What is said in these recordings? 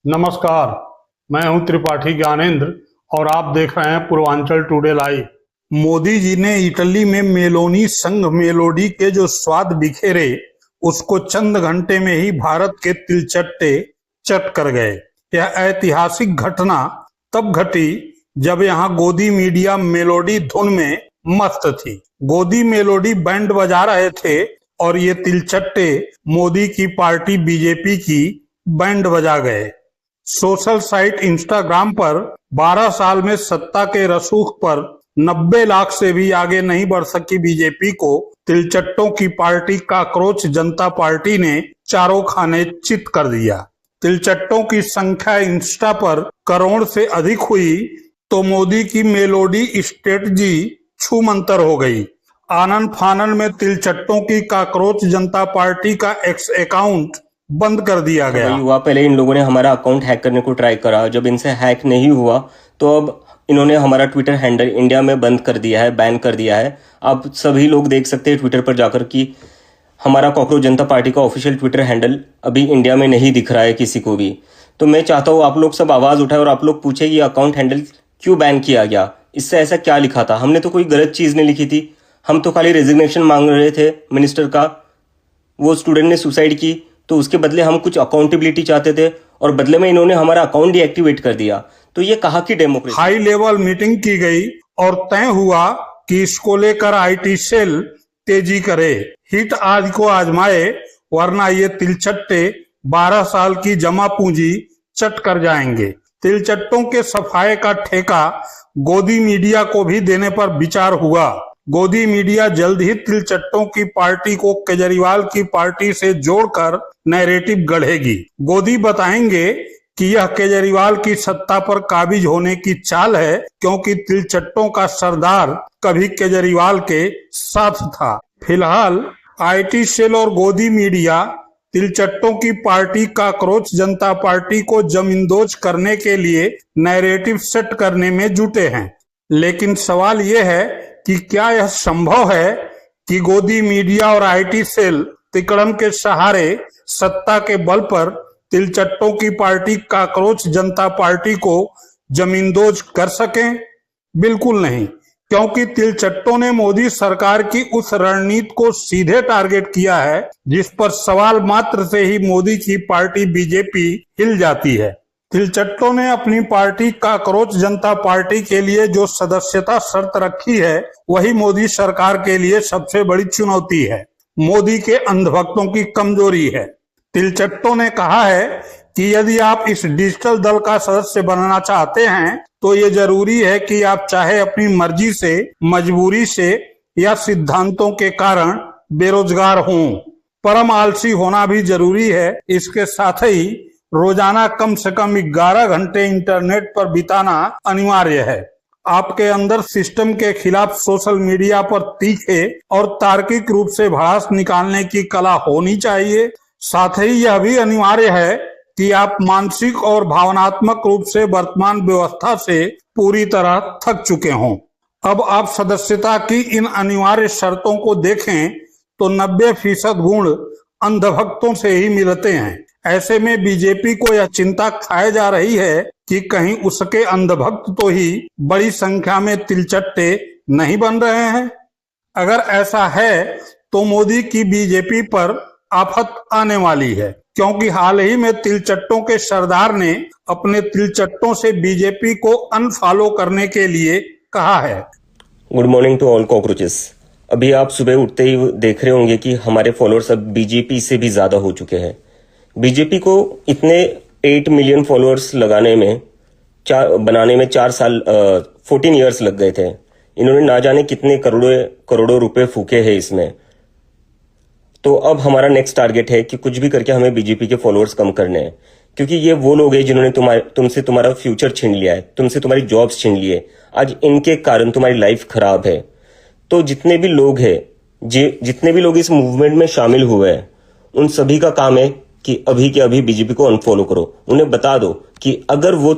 नमस्कार, मैं हूं त्रिपाठी ज्ञानेंद्र और आप देख रहे हैं पूर्वांचल टुडे लाइव। मोदी जी ने इटली में मेलोनी संघ मेलोडी के जो स्वाद बिखेरे, उसको चंद घंटे में ही भारत के तिलचट्टे चट कर गए। यह ऐतिहासिक घटना तब घटी जब यहाँ गोदी मीडिया मेलोडी धुन में मस्त थी। गोदी मेलोडी बैंड बजा रहे थे और ये तिलचट्टे मोदी की पार्टी बीजेपी की बैंड बजा गए। सोशल साइट इंस्टाग्राम पर 12 साल में सत्ता के रसूख पर 90 लाख से भी आगे नहीं बढ़ सकी बीजेपी को तिलचट्टों की पार्टी काकरोच जनता पार्टी ने चारों खाने चित कर दिया। तिलचट्टों की संख्या इंस्टा पर करोड़ से अधिक हुई तो मोदी की मेलोडी स्ट्रेटजी छूमंतर हो गई। आनन फानन में तिलचट्टों की काकरोच जनता पार्टी का एक्स अकाउंट बंद कर दिया गया। हुआ पहले इन लोगों ने हमारा अकाउंट हैक करने को ट्राई करा, जब इनसे हैक नहीं हुआ तो अब इन्होंने हमारा ट्विटर हैंडल इंडिया में बंद कर दिया है, बैन कर दिया है। आप सभी लोग देख सकते हैं ट्विटर पर जाकर कि हमारा कॉकरोच जनता पार्टी का ऑफिशियल ट्विटर हैंडल अभी इंडिया में नहीं दिख रहा है किसी को भी। तो मैं चाहता हूँ आप लोग सब आवाज उठाए और आप लोग पूछे ये अकाउंट हैंडल क्यों बैन किया गया, इससे ऐसा क्या लिखा था। हमने तो कोई गलत चीज नहीं लिखी थी, हम तो खाली रेजिग्नेशन मांग रहे थे मिनिस्टर का। वो स्टूडेंट ने सुसाइड की तो उसके बदले हम कुछ अकाउंटेबिलिटी चाहते थे और बदले में इन्होंने हमारा अकाउंट डीएक्टिवेट कर दिया। तो ये कहा कि डेमोक्रेसी। हाई लेवल मीटिंग की गई और तय हुआ कि इसको लेकर आईटी सेल तेजी करे, हिट आज को आजमाए, वरना ये तिलचट्टे 12 साल की जमा पूंजी चट कर जाएंगे। तिलचट्टों के सफाए का ठेका गोदी मीडिया को भी देने पर विचार हुआ। गोदी मीडिया जल्द ही तिलचट्टों की पार्टी को केजरीवाल की पार्टी से जोड़कर नैरेटिव गढ़ेगी। गोदी बताएंगे कि यह केजरीवाल की सत्ता पर काबिज होने की चाल है, क्योंकि तिलचट्टों का सरदार कभी केजरीवाल के साथ था। फिलहाल आईटी सेल और गोदी मीडिया तिलचट्टों की पार्टी काकरोच जनता पार्टी को जमींदोज करने के लिए नैरेटिव सेट करने में जुटे हैं। लेकिन सवाल यह है कि क्या यह संभव है कि गोदी मीडिया और आईटी सेल तिकड़म के सहारे सत्ता के बल पर तिलचट्टों की पार्टी काकरोच जनता पार्टी को जमींदोज कर सकें? बिल्कुल नहीं, क्योंकि तिलचट्टों ने मोदी सरकार की उस रणनीति को सीधे टारगेट किया है जिस पर सवाल मात्र से ही मोदी की पार्टी बीजेपी हिल जाती है। तिलचट्टों ने अपनी पार्टी काकरोच जनता पार्टी के लिए जो सदस्यता शर्त रखी है, वही मोदी सरकार के लिए सबसे बड़ी चुनौती है, मोदी के अंधभक्तों की कमजोरी है। तिलचट्टों ने कहा है कि यदि आप इस डिजिटल दल का सदस्य बनना चाहते हैं तो ये जरूरी है कि आप चाहे अपनी मर्जी से, मजबूरी से या सिद्धांतों के कारण बेरोजगार हों। परम आलसी होना भी जरूरी है। इसके साथ ही रोजाना कम से कम 11 घंटे इंटरनेट पर बिताना अनिवार्य है। आपके अंदर सिस्टम के खिलाफ सोशल मीडिया पर तीखे और तार्किक रूप से भड़ास निकालने की कला होनी चाहिए। साथ ही यह भी अनिवार्य है कि आप मानसिक और भावनात्मक रूप से वर्तमान व्यवस्था से पूरी तरह थक चुके हों। अब आप सदस्यता की इन अनिवार्य शर्तों को देखें तो 90% गुण अंधभक्तों से ही मिलते हैं। ऐसे में बीजेपी को यह चिंता खाए जा रही है कि कहीं उसके अंधभक्त तो ही बड़ी संख्या में तिलचट्टे नहीं बन रहे हैं। अगर ऐसा है तो मोदी की बीजेपी पर आफत आने वाली है, क्योंकि हाल ही में तिलचट्टों के सरदार ने अपने तिलचट्टों से बीजेपी को अनफॉलो करने के लिए कहा है। Good morning to all cockroaches. अभी आप सुबह उठते ही देख रहे होंगे कि हमारे फॉलोअर्स अब बीजेपी से भी ज्यादा हो चुके हैं। बीजेपी को इतने 8 मिलियन फॉलोअर्स लगाने में बनाने में 14 ईयर्स लग गए थे। इन्होंने ना जाने कितने करोड़ों रुपए फूके हैं इसमें। तो अब हमारा नेक्स्ट टारगेट है कि कुछ भी करके हमें बीजेपी के फॉलोअर्स कम करने हैं, क्योंकि ये वो लोग हैं जिन्होंने तुमसे तुम्हारा फ्यूचर छीन लिया है, तुमसे तुम्हारी जॉब्स छीन लिए। आज इनके कारण तुम्हारी लाइफ खराब है। तो जितने भी लोग हैं, जितने भी लोग इस मूवमेंट में शामिल हुए हैं, उन सभी का काम है कि अभी के अभी बीजेपी को अनफॉलो करो। उन्हें बता दो कि अगर वो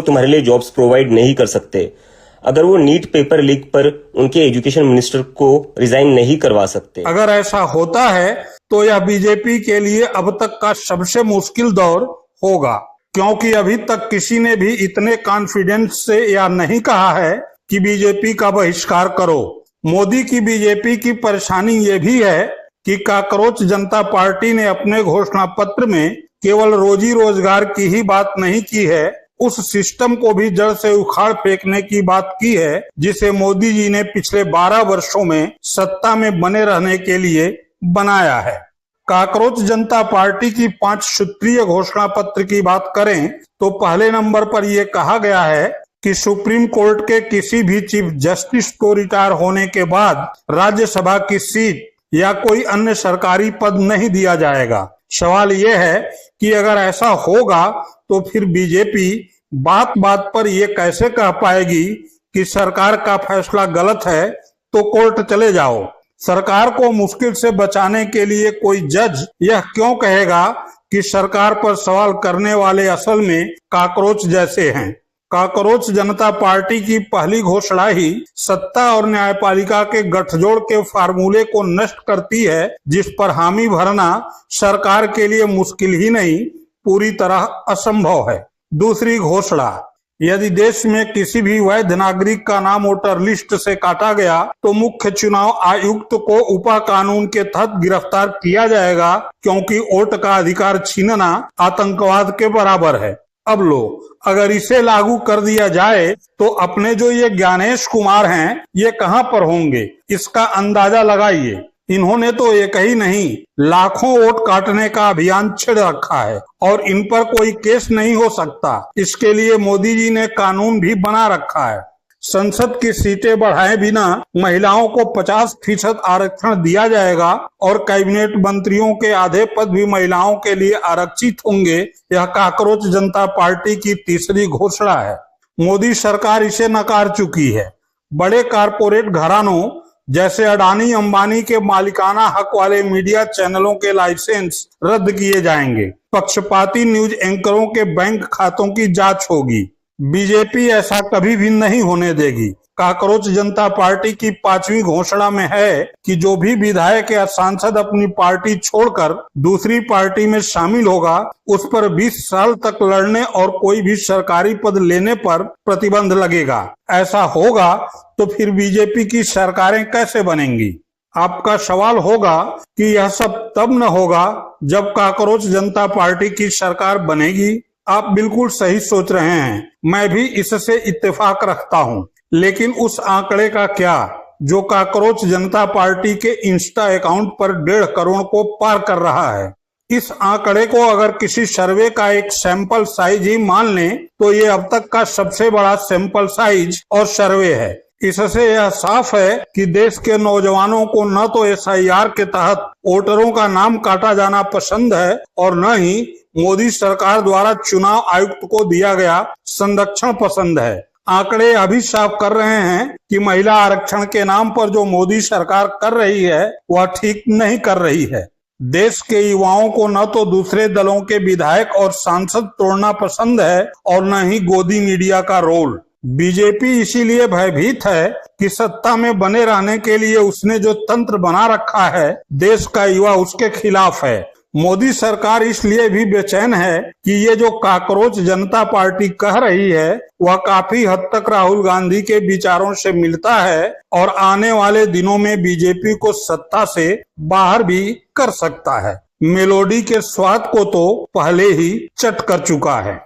तुम्हारे लिए जॉब्स प्रोवाइड नहीं कर सकते, अगर वो नीट पेपर लीक पर उनके एजुकेशन मिनिस्टर को रिजाइन नहीं करवा सकते, अगर ऐसा होता है तो यह बीजेपी के लिए अब तक का सबसे मुश्किल दौर होगा। क्योंकि अभी तक किसी ने भी इतने कॉन्फिडेंस से यह नहीं कहा है कि बीजेपी का बहिष्कार करो। मोदी की बीजेपी की परेशानी ये भी है कि काकरोच जनता पार्टी ने अपने घोषणा पत्र में केवल रोजी रोजगार की ही बात नहीं की है, उस सिस्टम को भी जड़ से उखाड़ फेंकने की बात की है जिसे मोदी जी ने पिछले 12 वर्षों में सत्ता में बने रहने के लिए बनाया है। काकरोच जनता पार्टी की 5 सूत्रीय घोषणा पत्र की बात करें तो पहले नंबर पर यह कहा गया है कि सुप्रीम कोर्ट के किसी भी चीफ जस्टिस को रिटायर होने के बाद राज्यसभा की सीट या कोई अन्य सरकारी पद नहीं दिया जाएगा। सवाल यह है कि अगर ऐसा होगा तो फिर बीजेपी बात बात पर यह कैसे कह पाएगी कि सरकार का फैसला गलत है तो कोर्ट चले जाओ। सरकार को मुश्किल से बचाने के लिए कोई जज यह क्यों कहेगा कि सरकार पर सवाल करने वाले असल में काकरोच जैसे हैं। काकरोच जनता पार्टी की पहली घोषणा ही सत्ता और न्यायपालिका के गठजोड़ के फार्मूले को नष्ट करती है, जिस पर हामी भरना सरकार के लिए मुश्किल ही नहीं पूरी तरह असंभव है। दूसरी घोषणा, यदि देश में किसी भी वैध नागरिक का नाम वोटर लिस्ट से काटा गया तो मुख्य चुनाव आयुक्त को उपा कानून के तहत गिरफ्तार किया जाएगा, क्योंकि वोट का अधिकार छीनना आतंकवाद के बराबर है। अब लो, अगर इसे लागू कर दिया जाए तो अपने जो ये ज्ञानेश कुमार हैं ये कहां पर होंगे, इसका अंदाजा लगाइए। इन्होंने तो एक ही नहीं लाखों वोट काटने का अभियान छेड़ रखा है और इन पर कोई केस नहीं हो सकता। इसके लिए मोदी जी ने कानून भी बना रखा है। संसद की सीटें बढ़ाए बिना महिलाओं को 50% आरक्षण दिया जाएगा और कैबिनेट मंत्रियों के आधे पद भी महिलाओं के लिए आरक्षित होंगे। यह काकरोच जनता पार्टी की तीसरी घोषणा है। मोदी सरकार इसे नकार चुकी है। बड़े कारपोरेट घरानों जैसे अडानी अंबानी के मालिकाना हक वाले मीडिया चैनलों के लाइसेंस रद्द किए जाएंगे। पक्षपाती न्यूज एंकरों के बैंक खातों की जांच होगी। बीजेपी ऐसा कभी भी नहीं होने देगी। काकरोच जनता पार्टी की 5वीं घोषणा में है कि जो भी विधायक या सांसद अपनी पार्टी छोड़कर दूसरी पार्टी में शामिल होगा उस पर 20 साल तक लड़ने और कोई भी सरकारी पद लेने पर प्रतिबंध लगेगा। ऐसा होगा तो फिर बीजेपी की सरकारें कैसे बनेंगी? आपका सवाल होगा कि यह सब तब न होगा जब काकरोच जनता पार्टी की सरकार बनेगी। आप बिल्कुल सही सोच रहे हैं, मैं भी इससे इत्तेफाक रखता हूं। लेकिन उस आंकड़े का क्या जो काकरोच जनता पार्टी के इंस्टा अकाउंट पर 1.5 करोड़ को पार कर रहा है। इस आंकड़े को अगर किसी सर्वे का एक सैंपल साइज ही मान लें तो ये अब तक का सबसे बड़ा सैंपल साइज और सर्वे है। इससे यह साफ है कि देश के नौजवानों को न तो SIR के तहत वोटरों का नाम काटा जाना पसंद है और न ही मोदी सरकार द्वारा चुनाव आयुक्त को दिया गया संरक्षण पसंद है। आंकड़े अभी साफ कर रहे हैं कि महिला आरक्षण के नाम पर जो मोदी सरकार कर रही है वह ठीक नहीं कर रही है। देश के युवाओं को न तो दूसरे दलों के विधायक और सांसद तोड़ना पसंद है और न ही गोदी मीडिया का रोल। बीजेपी इसीलिए भयभीत है कि सत्ता में बने रहने के लिए उसने जो तंत्र बना रखा है, देश का युवा उसके खिलाफ है। मोदी सरकार इसलिए भी बेचैन है कि ये जो काकरोच जनता पार्टी कह रही है वह काफी हद तक राहुल गांधी के विचारों से मिलता है और आने वाले दिनों में बीजेपी को सत्ता से बाहर भी कर सकता है। मेलोडी के स्वाद को तो पहले ही चट कर चुका है।